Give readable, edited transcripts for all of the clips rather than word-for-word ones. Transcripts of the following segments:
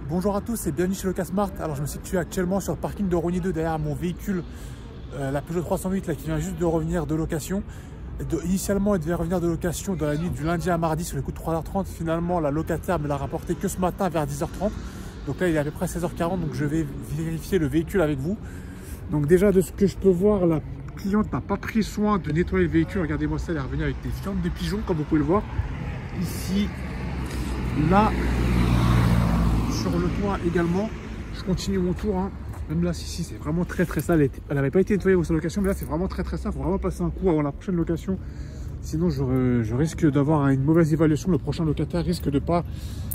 Bonjour à tous et bienvenue chez Locasmart. Alors je me situe actuellement sur le parking de Rosny 2 derrière mon véhicule, la Peugeot 308 là, qui vient juste de revenir de location. Initialement il devait revenir de location dans la nuit du lundi à mardi sur les coups de 3h30. Finalement la locataire me l'a rapporté que ce matin vers 10h30. Donc là il est à peu près 16h40, donc je vais vérifier le véhicule avec vous. Donc déjà de ce que je peux voir, la cliente n'a pas pris soin de nettoyer le véhicule. Regardez-moi ça, elle est revenue avec des fientes de pigeons comme vous pouvez le voir. Ici, là, sur le toit également. Je continue mon tour, hein. Même là, si c'est vraiment très sale. Elle n'avait pas été nettoyée pour sa location, mais là c'est vraiment très sale. Il faut vraiment passer un coup avant la prochaine location. Sinon je risque d'avoir une mauvaise évaluation. Le prochain locataire risque de ne pas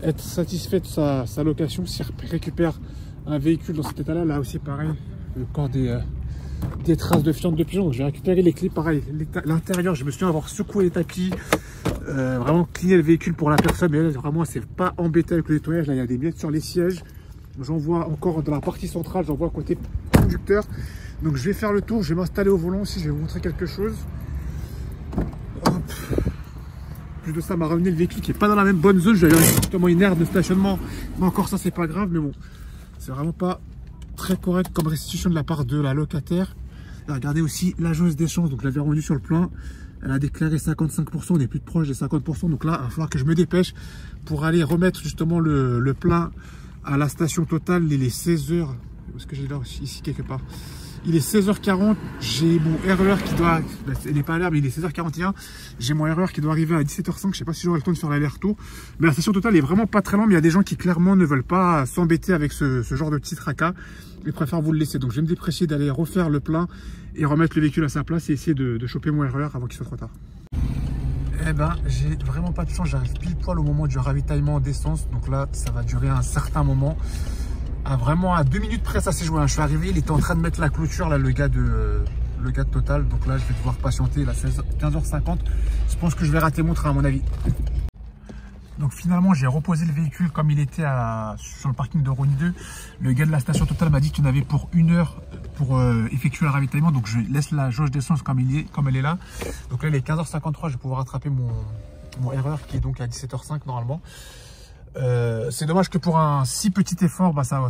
être satisfait de sa location s'il récupère un véhicule dans cet état là. Là aussi pareil, encore des traces de fientes de pigeons. Donc j'ai récupéré les clés, pareil. L'intérieur, je me souviens avoir secoué les tapis, vraiment cleaner le véhicule pour la personne, mais là vraiment elle s'est pas embêtée avec le nettoyage. Là il y a des miettes sur les sièges. J'en vois encore dans la partie centrale, j'en vois côté conducteur. Donc je vais faire le tour, je vais m'installer au volant aussi, je vais vous montrer quelque chose. Hop. Plus de ça m'a ramené le véhicule qui n'est pas dans la même bonne zone. J'avais justement une aire de stationnement, mais encore ça c'est pas grave, mais bon, c'est vraiment pas très correct comme restitution de la part de la locataire. Et regardez aussi la jauge d'essence, donc je l'avais rendue sur le plein, elle a déclaré 55%, on est plus proche des 50%, donc là il va falloir que je me dépêche pour aller remettre justement le plein à la station Total. Il est 16h, où est-ce que j'ai là ici quelque part, il est 16h40, j'ai mon RER qui doit, il n'est pas à l'heure mais il est 16h41, j'ai mon RER qui doit arriver à 17h05, je sais pas si j'aurai le temps de faire l'aller-retour, mais la station Total est vraiment pas très loin, mais il y a des gens qui clairement ne veulent pas s'embêter avec ce genre de petit tracas, ils préfèrent vous le laisser. Donc je vais me dépêcher d'aller refaire le plein et remettre le véhicule à sa place et essayer de choper mon RER avant qu'il soit trop tard. Eh ben, j'ai vraiment pas de chance, j'arrive pile poil au moment du ravitaillement d'essence. Donc là, ça va durer un certain moment. Vraiment à 2 minutes près, ça s'est joué. Je suis arrivé, il était en train de mettre la clôture, là, le gars de Total. Donc là, je vais devoir patienter, là, 15h50. Je pense que je vais rater mon train, à mon avis. Donc finalement, j'ai reposé le véhicule comme il était sur le parking de Rosny 2. Le gars de la station Total m'a dit qu'il y en avait pour 1 heure pour effectuer le ravitaillement. Donc je laisse la jauge d'essence comme elle est là. Donc là, il est 15h53, je vais pouvoir rattraper mon RER qui est donc à 17h05 normalement. C'est dommage que pour un si petit effort, bah, ça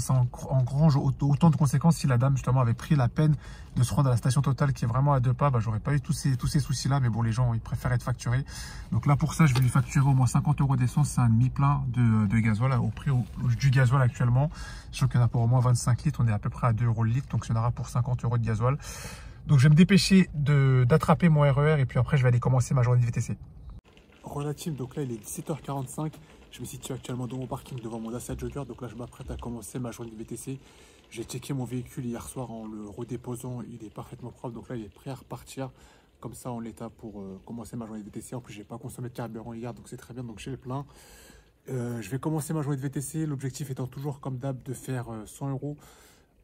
engrange autant de conséquences. Si la dame justement avait pris la peine de se rendre à la station Total qui est vraiment à 2 pas, bah, j'aurais pas eu tous ces soucis là. Mais bon, les gens ils préfèrent être facturés. Donc là pour ça, je vais lui facturer au moins 50 € d'essence. C'est un demi-plein de gasoil au prix du gasoil actuellement. Je trouve qu'il y en a pour au moins 25 litres. On est à peu près à 2 € le litre, donc il y en aura pour 50 € de gasoil. Donc je vais me dépêcher d'attraper mon RER et puis après je vais aller commencer ma journée de VTC. Relative, donc là il est 17h45. Je me situe actuellement dans mon parking devant mon Dacia Jogger. Donc là je m'apprête à commencer ma journée de VTC. J'ai checké mon véhicule hier soir en le redéposant. Il est parfaitement propre. Donc là il est prêt à repartir comme ça en l'état pour commencer ma journée de VTC. En plus j'ai pas consommé de carburant hier, donc c'est très bien. Donc j'ai le plein. Je vais commencer ma journée de VTC. L'objectif étant toujours comme d'hab de faire 100 €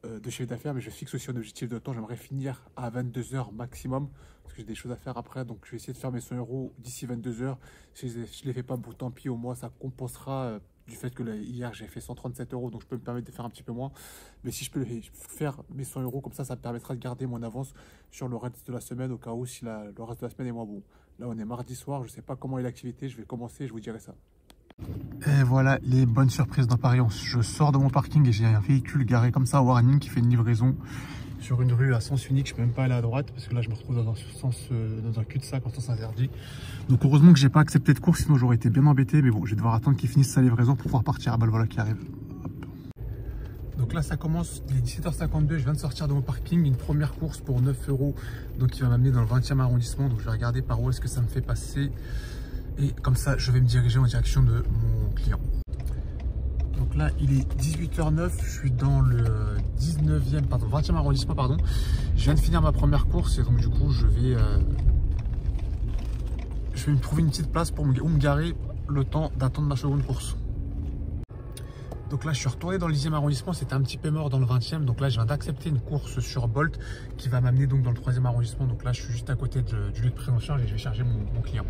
de chiffre d'affaires, mais je fixe aussi un objectif de temps. J'aimerais finir à 22 h maximum parce que j'ai des choses à faire après, donc je vais essayer de faire mes 100 € d'ici 22 h. Si je ne les fais pas, bon tant pis, au moins ça compensera du fait que là, hier j'ai fait 137 €, donc je peux me permettre de faire un petit peu moins. Mais si je peux faire mes 100 € comme ça, ça me permettra de garder mon avance sur le reste de la semaine au cas où si le reste de la semaine est moins bon. Là on est mardi soir, je sais pas comment est l'activité, je vais commencer, je vous dirai ça. Et voilà les bonnes surprises dans Paris. Je sors de mon parking et j'ai un véhicule garé comme ça, warning, qui fait une livraison sur une rue à sens unique. Je peux même pas aller à droite parce que là je me retrouve dans un cul-de-sac en sens interdit. Donc heureusement que j'ai pas accepté de course, sinon j'aurais été bien embêté. Mais bon, je vais devoir attendre qu'il finisse sa livraison pour pouvoir partir. Ah bah le voilà qui arrive. Hop. Donc là ça commence, il est 17h52, je viens de sortir de mon parking. Une première course pour 9 €, donc qui va m'amener dans le 20e arrondissement. Donc je vais regarder par où est-ce que ça me fait passer. Et comme ça, je vais me diriger en direction de mon client. Donc là, il est 18h09. Je suis dans le 20e arrondissement, pardon. Je viens de finir ma première course et donc du coup, je vais me trouver une petite place pour me garer le temps d'attendre ma seconde course. Donc là, je suis retourné dans le 10e arrondissement. C'était un petit peu mort dans le 20e. Donc là, je viens d'accepter une course sur Bolt qui va m'amener donc dans le 3e arrondissement. Donc là, je suis juste à côté du lieu de prise en charge et je vais charger mon client.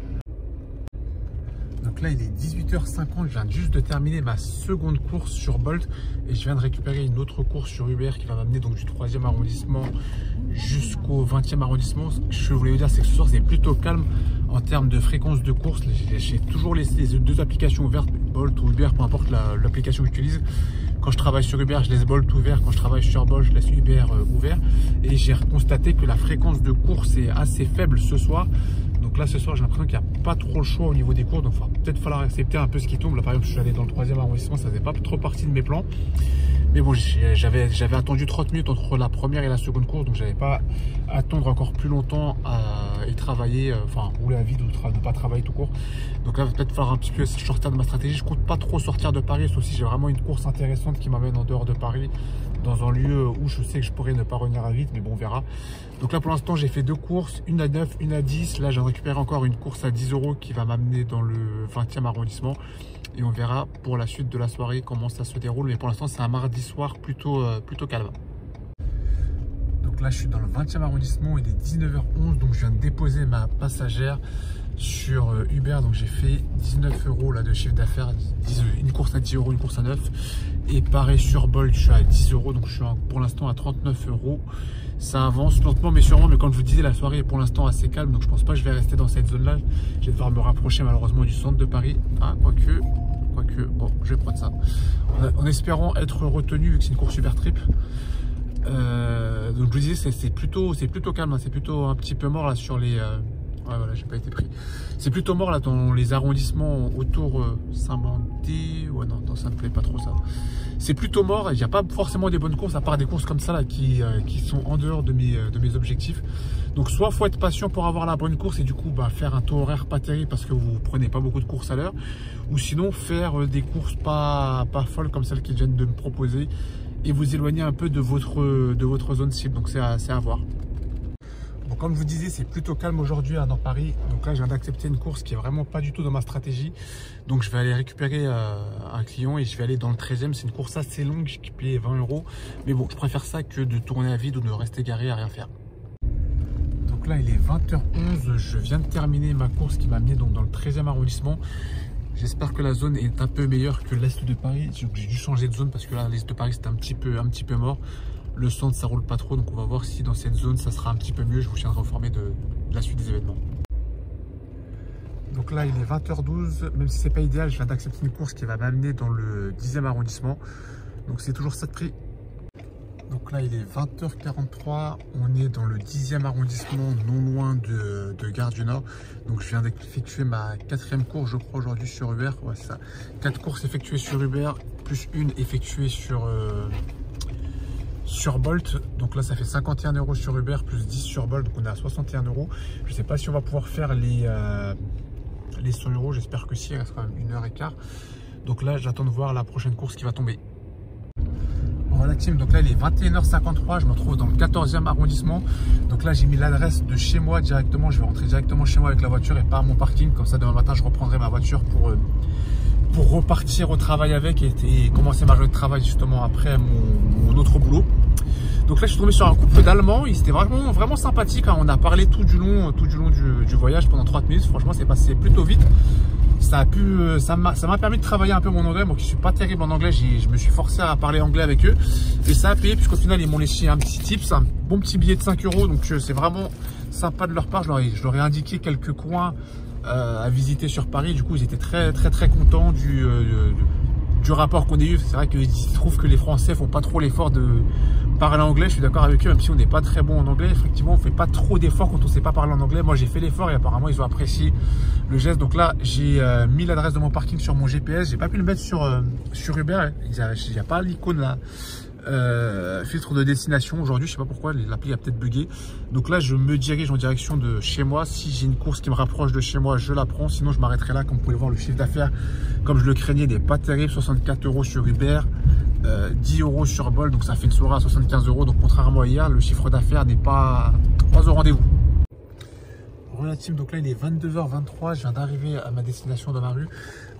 Donc là, il est 18h50, je viens juste de terminer ma seconde course sur Bolt et je viens de récupérer une autre course sur Uber qui va m'amener donc du 3e arrondissement jusqu'au 20e arrondissement. Ce que je voulais vous dire, c'est que ce soir, c'est plutôt calme en termes de fréquence de course. J'ai toujours laissé les deux applications ouvertes, Bolt ou Uber, peu importe l'application que j'utilise. quand je travaille sur Uber, je laisse Bolt ouvert. Quand je travaille sur Bolt, je laisse Uber ouvert. Et j'ai constaté que la fréquence de course est assez faible ce soir. Donc là, ce soir, j'ai l'impression qu'il n'y a pas trop le choix au niveau des courses. Donc, il va peut-être falloir accepter un peu ce qui tombe. Là, par exemple, je suis allé dans le 3e arrondissement. Ça faisait pas trop partie de mes plans. Mais bon, j'avais attendu 30 minutes entre la première et la seconde course. Donc, j'avais pas à attendre encore plus longtemps et travailler, enfin, rouler à vide ou ne pas travailler tout court. Donc là, il va peut-être falloir un petit peu sortir de ma stratégie. Je compte pas trop sortir de Paris. Sauf si j'ai vraiment une course intéressante qui m'amène en dehors de Paris, dans un lieu où je sais que je pourrais ne pas revenir à vite. Mais bon, on verra. Donc là, pour l'instant, j'ai fait 2 courses, une à 9, une à 10. Là, j'ai récupéré encore une course à 10 € qui va m'amener dans le 20e arrondissement. Et on verra pour la suite de la soirée comment ça se déroule. Mais pour l'instant, c'est un mardi soir plutôt calme. Donc là, je suis dans le 20e arrondissement. Il est 19h11. Donc, je viens de déposer ma passagère sur Uber. Donc, j'ai fait 19 € là, de chiffre d'affaires. Une course à 10 €, une course à 9. Et pareil sur Bolt, je suis à 10 €. Donc, je suis pour l'instant à 39 €. Ça avance lentement mais sûrement, mais comme je vous disais, la soirée est pour l'instant assez calme, donc je pense pas que je vais rester dans cette zone là. Je vais devoir me rapprocher malheureusement du centre de Paris, quoique bon, je vais prendre ça en espérant être retenu vu que c'est une course Uber Trip. Donc je vous disais, c'est plutôt calme, hein. C'est plutôt un petit peu mort là sur les ouais, voilà, j'ai pas été pris. C'est plutôt mort là dans les arrondissements autour Saint-Mandé. Ouais, non, ça me plaît pas trop ça. C'est plutôt mort. Il n'y a pas forcément des bonnes courses, à part des courses comme ça là qui sont en dehors de mes objectifs. Donc soit faut être patient pour avoir la bonne course et du coup faire un taux horaire pas terrible parce que vous prenez pas beaucoup de courses à l'heure, ou sinon faire des courses pas folles comme celles qu'ils viennent de me proposer et vous éloigner un peu de votre zone cible. Donc c'est à voir. Bon, comme je vous disais, c'est plutôt calme aujourd'hui dans Paris. Donc là, je viens d'accepter une course qui est vraiment pas du tout dans ma stratégie. Donc je vais aller récupérer un client et je vais aller dans le 13e. C'est une course assez longue qui paye 20 €. Mais bon, je préfère ça que de tourner à vide ou de rester garé à rien faire. Donc là, il est 20h11. Je viens de terminer ma course qui m'a amené donc dans le 13e arrondissement. J'espère que la zone est un peu meilleure que l'Est de Paris. J'ai dû changer de zone parce que là, l'Est de Paris, c'était un petit peu mort. Le centre, ça roule pas trop, donc on va voir si dans cette zone, ça sera un petit peu mieux. Je vous tiendrai informé de la suite des événements. Donc là, il est 20h12. Même si c'est pas idéal, je viens d'accepter une course qui va m'amener dans le 10e arrondissement. Donc c'est toujours ça de prix. Donc là, il est 20h43. On est dans le 10e arrondissement, non loin de Gare du Nord. Donc je viens d'effectuer ma 4e course, je crois, aujourd'hui sur Uber. Ouais, c'est ça. 4 courses effectuées sur Uber, plus une effectuée sur Bolt. Donc là, ça fait 51 € sur Uber, plus 10 sur Bolt. Donc on est à 61 €. Je ne sais pas si on va pouvoir faire les 100 €. J'espère que si, il reste quand même 1h15. Donc là, j'attends de voir la prochaine course qui va tomber. Voilà team, donc là il est 21h53, je me retrouve dans le 14e arrondissement. Donc là j'ai mis l'adresse de chez moi directement, je vais rentrer directement chez moi avec la voiture et pas à mon parking. Comme ça demain matin je reprendrai ma voiture pour repartir au travail avec et commencer ma journée de travail justement après mon autre boulot. Donc là je suis tombé sur un couple d'Allemands, ils étaient vraiment sympathiques, hein. On a parlé tout du long du voyage pendant 30 minutes, franchement c'est passé plutôt vite. Ça m'a permis de travailler un peu mon anglais. Moi qui suis pas terrible en anglais, je me suis forcé à parler anglais avec eux et ça a payé puisqu'au final ils m'ont laissé un petit tips, un bon petit billet de 5 €. Donc c'est vraiment sympa de leur part. Je leur ai indiqué quelques coins à visiter sur Paris. Du coup ils étaient très contents du rapport qu'on a eu. C'est vrai qu'ils trouvent que les Français font pas trop l'effort de parler anglais. Je suis d'accord avec eux, même si on n'est pas très bon en anglais. Effectivement, on fait pas trop d'efforts quand on sait pas parler en anglais. Moi, j'ai fait l'effort et apparemment, ils ont apprécié le geste. Donc là, j'ai mis l'adresse de mon parking sur mon GPS. J'ai pas pu le mettre sur Uber. Il n'y a pas l'icône là. Filtre de destination aujourd'hui, je sais pas pourquoi l'appli a peut-être bugué. Donc là je me dirige en direction de chez moi. Si j'ai une course qui me rapproche de chez moi, je la prends, sinon je m'arrêterai là. Comme vous pouvez voir, le chiffre d'affaires, comme je le craignais, n'est pas terrible. 64 € sur Uber, 10 € sur Bolt, donc ça fait une soirée à 75 €. Donc contrairement à hier, le chiffre d'affaires n'est pas au rendez-vous. Relative, donc là il est 22h23, je viens d'arriver à ma destination dans ma rue.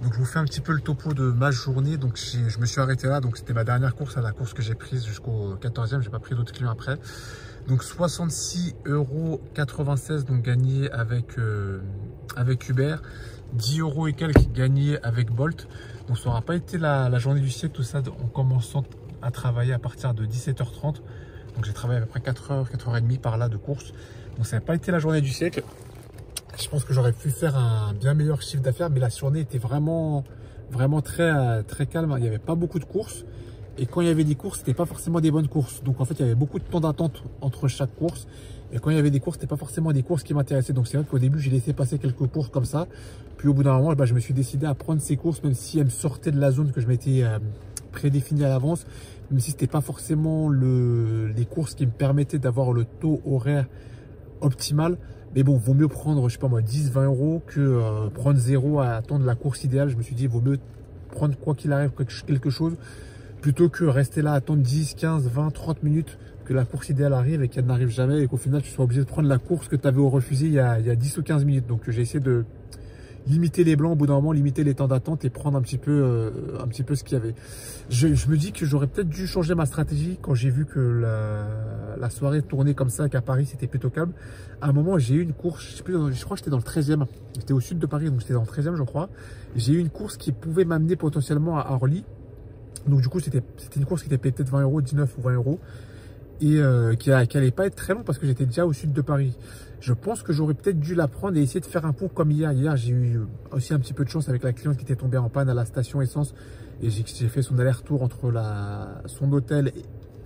Donc je vous fais un petit peu le topo de ma journée. Donc je me suis arrêté là, donc c'était ma dernière course, la course que j'ai prise jusqu'au 14e, j'ai pas pris d'autres clients après. Donc 66,96 € donc gagné avec Uber, 10 € et quelques gagnés avec Bolt. Donc ça n'aura pas été la journée du siècle, tout ça en commençant à travailler à partir de 17h30. Donc j'ai travaillé à peu près 4h, 4h30 par là de course. Donc ça n'a pas été la journée du siècle. Je pense que j'aurais pu faire un bien meilleur chiffre d'affaires, mais la journée était vraiment très calme. Il n'y avait pas beaucoup de courses Et quand il y avait des courses, c'était pas forcément des bonnes courses. Donc en fait, il y avait beaucoup de temps d'attente entre chaque course. Et quand il y avait des courses, c'était pas forcément des courses qui m'intéressaient. Donc c'est vrai qu'au début, j'ai laissé passer quelques courses comme ça. Puis au bout d'un moment, je me suis décidé à prendre ces courses, même si elles me sortaient de la zone que je m'étais prédéfinie à l'avance. Même si c'était pas forcément les courses qui me permettaient d'avoir le taux horaire optimal. Mais bon, vaut mieux prendre, je sais pas moi, 10-20 euros que prendre 0 à attendre la course idéale. Je me suis dit, vaut mieux prendre quoi qu'il arrive quelque chose plutôt que rester là, attendre 10, 15, 20, 30 minutes que la course idéale arrive et qu'elle n'arrive jamais et qu'au final, tu sois obligé de prendre la course que tu avais refusée il y a 10 ou 15 minutes. Donc, j'ai essayé de limiter les blancs au bout d'un moment, limiter les temps d'attente et prendre un petit peu ce qu'il y avait. Je me dis que j'aurais peut-être dû changer ma stratégie quand j'ai vu que la soirée tournait comme ça, qu'à Paris, c'était plutôt calme. À un moment, j'ai eu une course, je sais plus, je crois que j'étais dans le 13e. J'étais au sud de Paris, donc j'étais dans le 13e, je crois. J'ai eu une course qui pouvait m'amener potentiellement à Orly. Donc du coup, c'était une course qui était payée peut-être 20 euros, 19 ou 20 euros. Et qui n'allait pas être très long parce que j'étais déjà au sud de Paris. Je pense que j'aurais peut-être dû la prendre et essayer de faire un coup comme hier. Hier, j'ai eu aussi un petit peu de chance avec la cliente qui était tombée en panne à la station essence. Et j'ai fait son aller-retour entre son hôtel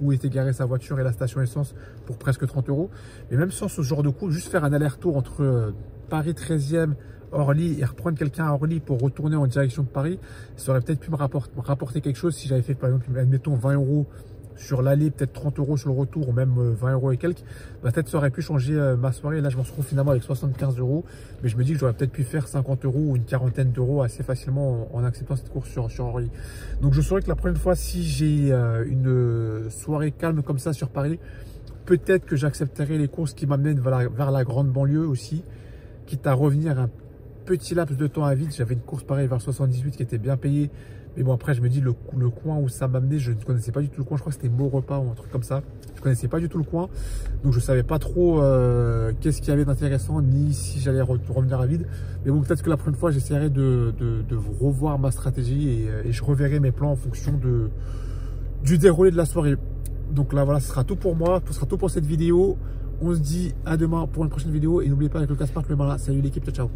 où était garée sa voiture et la station essence pour presque 30 euros. Mais même sans ce genre de coup, juste faire un aller-retour entre Paris 13e, Orly et reprendre quelqu'un à Orly pour retourner en direction de Paris, ça aurait peut-être pu me rapporter quelque chose si j'avais fait par exemple, admettons 20 euros sur l'aller, peut-être 30 euros sur le retour ou même 20 euros et quelques. Peut-être ça aurait pu changer ma soirée. Là, je m'en retrouve finalement avec 75 euros, mais je me dis que j'aurais peut-être pu faire 50 euros ou une quarantaine d'euros assez facilement en acceptant cette course sur Orly. Donc je saurais que la prochaine fois, si j'ai une soirée calme comme ça sur Paris, peut-être que j'accepterai les courses qui m'amènent vers la grande banlieue aussi, quitte à revenir un petit laps de temps à vide. J'avais une course pareille vers 78 qui était bien payée. Mais bon, après, je me dis, le coin où ça m'amenait, je ne connaissais pas du tout le coin. Je crois que c'était Maurepas ou un truc comme ça. Je ne connaissais pas du tout le coin. Donc, je ne savais pas trop qu'est-ce qu'il y avait d'intéressant, ni si j'allais revenir à vide. Mais bon, peut-être que la prochaine fois, j'essaierai de revoir ma stratégie et je reverrai mes plans en fonction du déroulé de la soirée. Donc là, voilà, ce sera tout pour moi. Ce sera tout pour cette vidéo. On se dit à demain pour une prochaine vidéo. Et n'oubliez pas avec le Caspark le malin. Salut l'équipe, ciao, ciao.